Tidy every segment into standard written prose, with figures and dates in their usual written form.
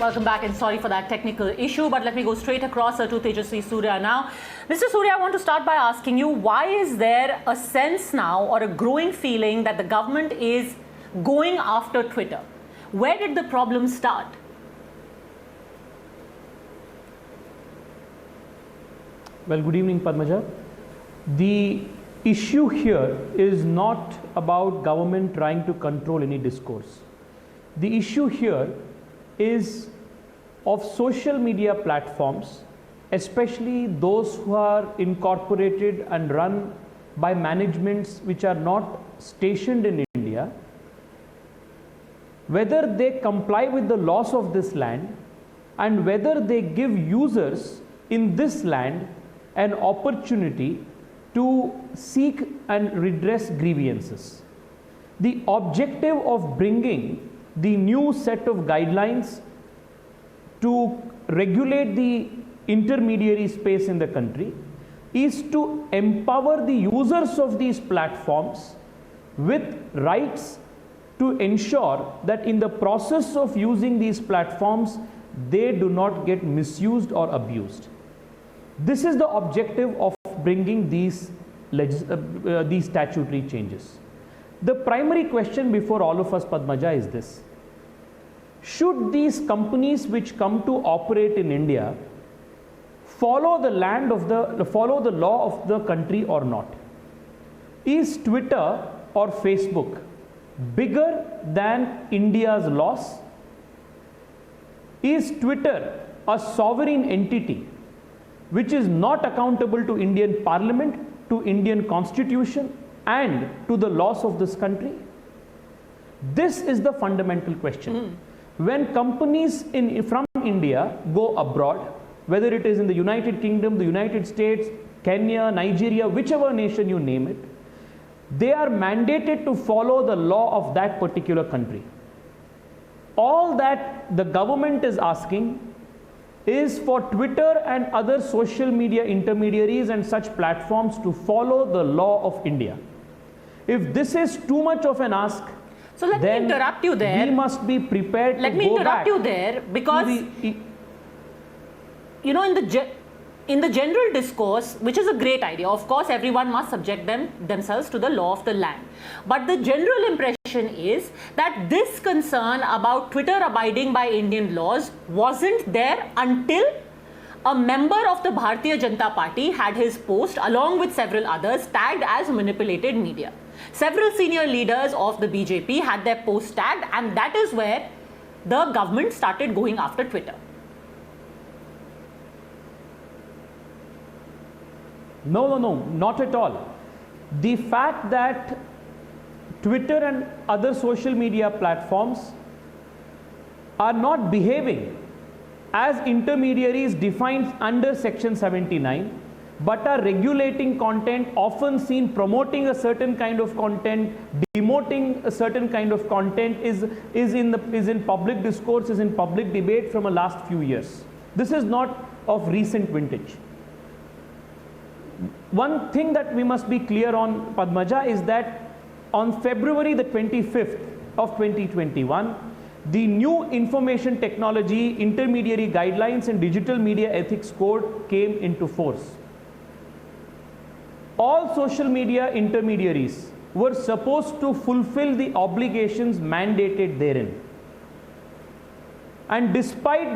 Welcome back, and sorry for that technical issue, but let me go straight across to Tejasvi Surya now. Mr. Surya, I want to start by asking you, why is there a sense now or a growing feeling that the government is going after Twitter? Where did the problem start? Well, good evening, Padmaja. The issue here is not about government trying to control any discourse. The issue here is of social media platforms, especially those who are incorporated and run by managements which are not stationed in India, whether they comply with the laws of this land and whether they give users in this land an opportunity to seek and redress grievances. The objective of bringing the new set of guidelines to regulate the intermediary space in the country is to empower the users of these platforms with rights to ensure that in the process of using these platforms, they do not get misused or abused. This is the objective of bringing these statutory changes. The primary question before all of us, Padmaja, is this: should these companies which come to operate in India follow the law of the country or not? Is Twitter or Facebook bigger than India's laws? Is Twitter a sovereign entity which is not accountable to Indian Parliament, to Indian Constitution, and to the laws of this country? This is the fundamental question. When companies from India go abroad, whether it is in the United Kingdom, the United States, Kenya, Nigeria, whichever nation you name it, they are mandated to follow the law of that particular country. All that the government is asking is for Twitter and other social media intermediaries and such platforms to follow the law of India. If this is too much of an ask, so let me interrupt you there. We must be prepared to go back. Let me interrupt you there, because you know, in the general discourse, which is a great idea, of course everyone must subject themselves to the law of the land, but the general impression is that this concern about Twitter abiding by Indian laws wasn't there until a member of the Bharatiya Janata Party had his post, along with several others, tagged as manipulated media. Several senior leaders of the BJP had their posts tagged, and that is where the government started going after Twitter. No, not at all. The fact that Twitter and other social media platforms are not behaving as intermediaries defined under Section 79, but are regulating content, often seen promoting a certain kind of content, demoting a certain kind of content, is in public discourse, is in public debate from the last few years. This is not of recent vintage. One thing that we must be clear on, Padmaja, is that on February the 25th of 2021, the new Information Technology Intermediary Guidelines and Digital Media Ethics Code came into force. All social media intermediaries were supposed to fulfill the obligations mandated therein. And despite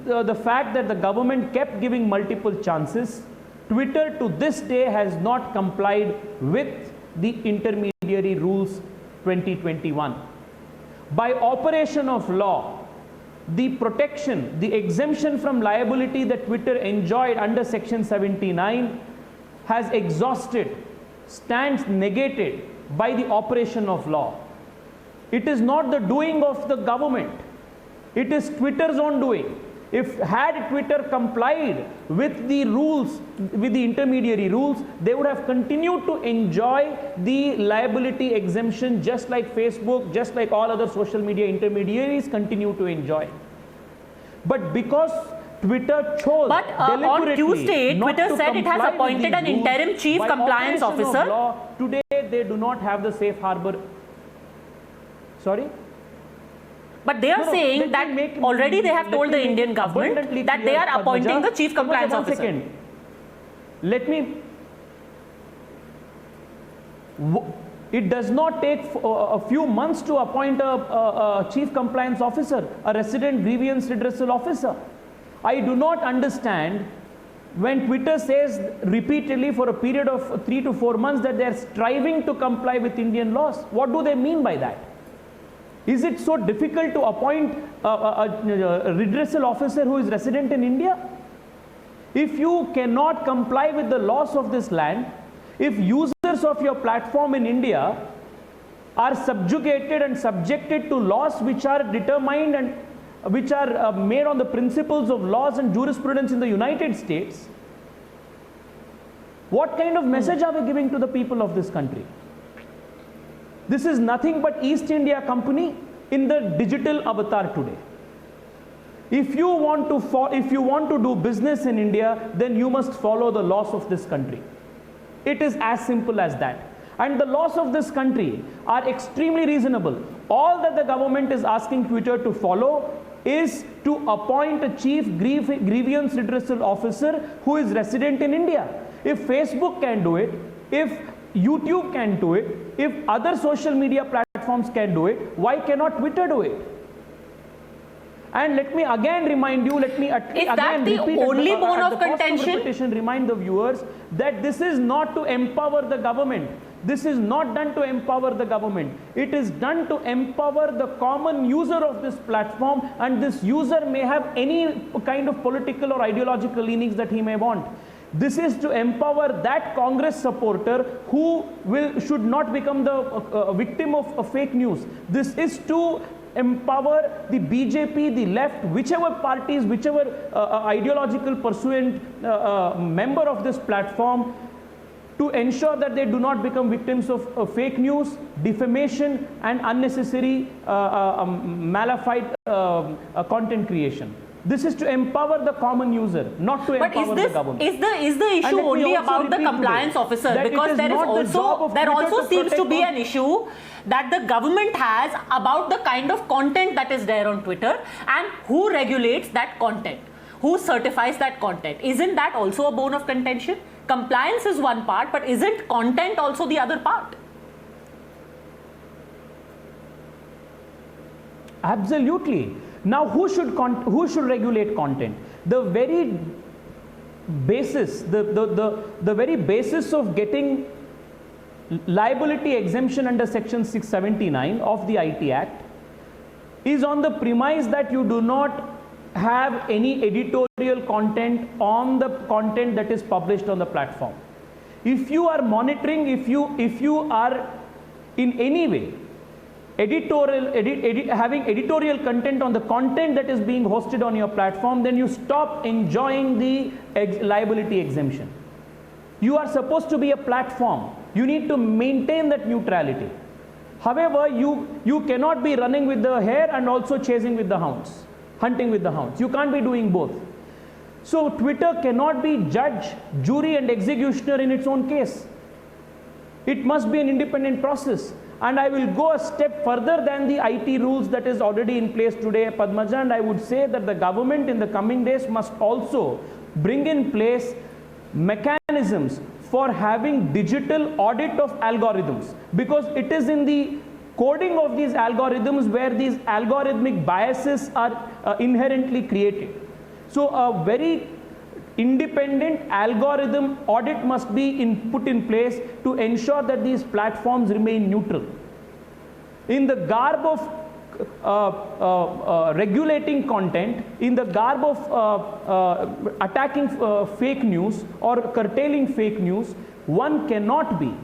the fact that the government kept giving multiple chances, Twitter to this day has not complied with the Intermediary Rules 2021. By operation of law, the protection, the exemption from liability that Twitter enjoyed under Section 79 has exhausted, stands negated by the operation of law. It is not the doing of the government, it is Twitter's own doing. Had Twitter complied with the rules, with the intermediary rules, they would have continued to enjoy the liability exemption just like Facebook, just like all other social media intermediaries continue to enjoy. But because Twitter chose on Tuesday, Twitter said it has appointed an interim chief compliance officer. Today, they do not have the safe harbor. Sorry? But they are saying let that me make- already they have let told me the make Indian it government abundantly that they clear, are appointing Padmaja. the chief compliance One officer. second. Let me. It does not take a few months to appoint a chief compliance officer, a resident grievance redressal officer. I do not understand when Twitter says repeatedly for a period of 3 to 4 months that they are striving to comply with Indian laws. What do they mean by that? Is it so difficult to appoint a redressal officer who is resident in India? If you cannot comply with the laws of this land, if users of your platform in India are subjugated and subjected to laws which are determined and which are made on the principles of laws and jurisprudence in the United States, what kind of message are we giving to the people of this country? This is nothing but East India Company in the digital avatar today. If you want to do business in India, then you must follow the laws of this country. It is as simple as that. And the laws of this country are extremely reasonable. All that the government is asking Twitter to follow is to appoint a chief grievance redressal officer who is resident in India. If Facebook can do it, if YouTube can do it, if other social media platforms can do it, why cannot Twitter do it? And let me again remind you, let me again the repeat only at bone of the cost contention? repetition, remind the viewers that this is not to empower the government. This is not done to empower the government. It is done to empower the common user of this platform, and this user may have any kind of political or ideological leanings that he may want. This is to empower that Congress supporter who should not become the victim of fake news. This is to empower the BJP, the left, whichever parties, whichever ideological pursuant member of this platform, to ensure that they do not become victims of fake news, defamation, and unnecessary malified content creation. This is to empower the common user, not to empower the government. Is the issue only about the compliance officer? Because there also seems to be an issue that the government has about the kind of content that is there on Twitter and who regulates that content, who certifies that content. Isn't that also a bone of contention? Compliance is one part, but isn't content also the other part? Absolutely. Now, who should regulate content? The very basis, the very basis of getting liability exemption under Section 679 of the IT Act is on the premise that you do not have any editorial content on the content that is published on the platform. If you are monitoring, if you are in any way having editorial content on the content that is being hosted on your platform, then you stop enjoying the liability exemption. You are supposed to be a platform. You need to maintain that neutrality. However, you cannot be running with the hare and also chasing with the hounds, hunting with the hounds. You can't be doing both. So Twitter cannot be judge, jury, and executioner in its own case. It must be an independent process. And I will go a step further than the IT rules that is already in place today, Padmaja, and I would say that the government in the coming days must also bring in place mechanisms for having digital audit of algorithms, because it is in the coding of these algorithms where these algorithmic biases are inherently created. So a very independent algorithm audit must be put in place to ensure that these platforms remain neutral. In the garb of regulating content, in the garb of attacking fake news or curtailing fake news, one cannot be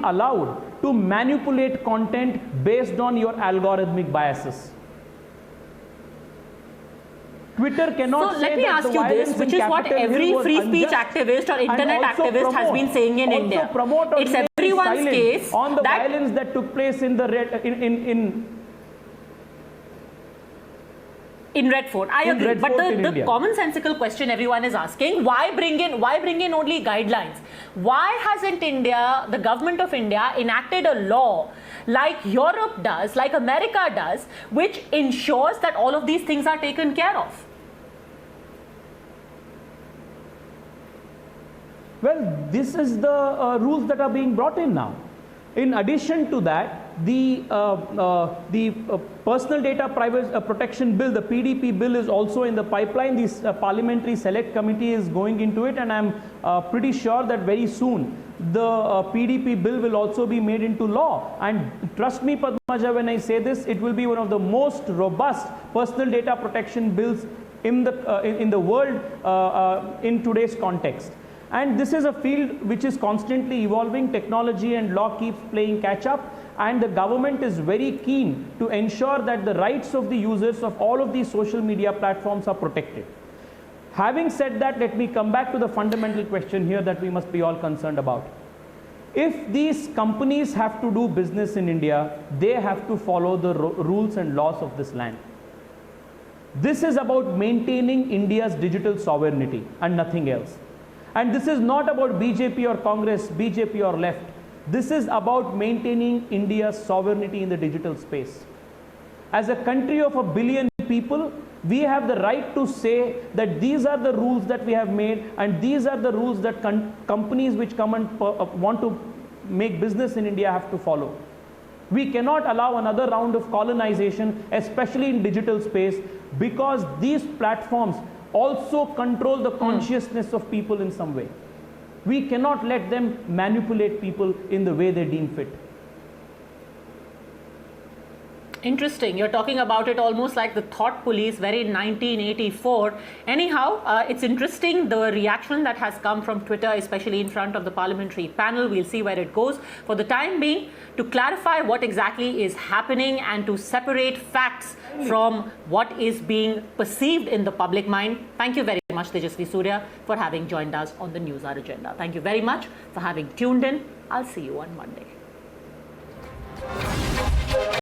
allowed to manipulate content based on your algorithmic biases. Twitter cannot so say let me ask you this, which is what every free speech activist or internet activist has been saying in India. It's everyone's case on the that violence that took place in the In Red Fort, I In agree. Red But Fort in the India. commonsensical question everyone is asking: why bring in only guidelines? Why hasn't India, the government of India, enacted a law like Europe does, like America does, which ensures that all of these things are taken care of? Well, this is the rules that are being brought in now. In addition to that, the Personal Data Protection Bill, the PDP bill, is also in the pipeline. This Parliamentary Select Committee is going into it, and I'm pretty sure that very soon the PDP bill will also be made into law. And trust me, Padmaja, when I say this, it will be one of the most robust personal data protection bills in the world in today's context. And this is a field which is constantly evolving. Technology and law keeps playing catch up, and the government is very keen to ensure that the rights of the users of all of these social media platforms are protected. Having said that, let me come back to the fundamental question here that we must be all concerned about. If these companies have to do business in India, they have to follow the rules and laws of this land. This is about maintaining India's digital sovereignty and nothing else. And this is not about BJP or Congress, BJP or left. This is about maintaining India's sovereignty in the digital space. As a country of 1 billion people, we have the right to say that these are the rules that we have made, and these are the rules that companies which come and want to make business in India have to follow. We cannot allow another round of colonization, especially in digital space, because these platforms also control the consciousness of people in some way. We cannot let them manipulate people in the way they deem fit. Interesting. You're talking about it almost like the thought police, very 1984. Anyhow, it's interesting the reaction that has come from Twitter, especially in front of the parliamentary panel. We'll see where it goes. For the time being, to clarify what exactly is happening and to separate facts from what is being perceived in the public mind, thank you very much, Tejasvi Surya, for having joined us on the News Hour Agenda. Thank you very much for having tuned in. I'll see you on Monday.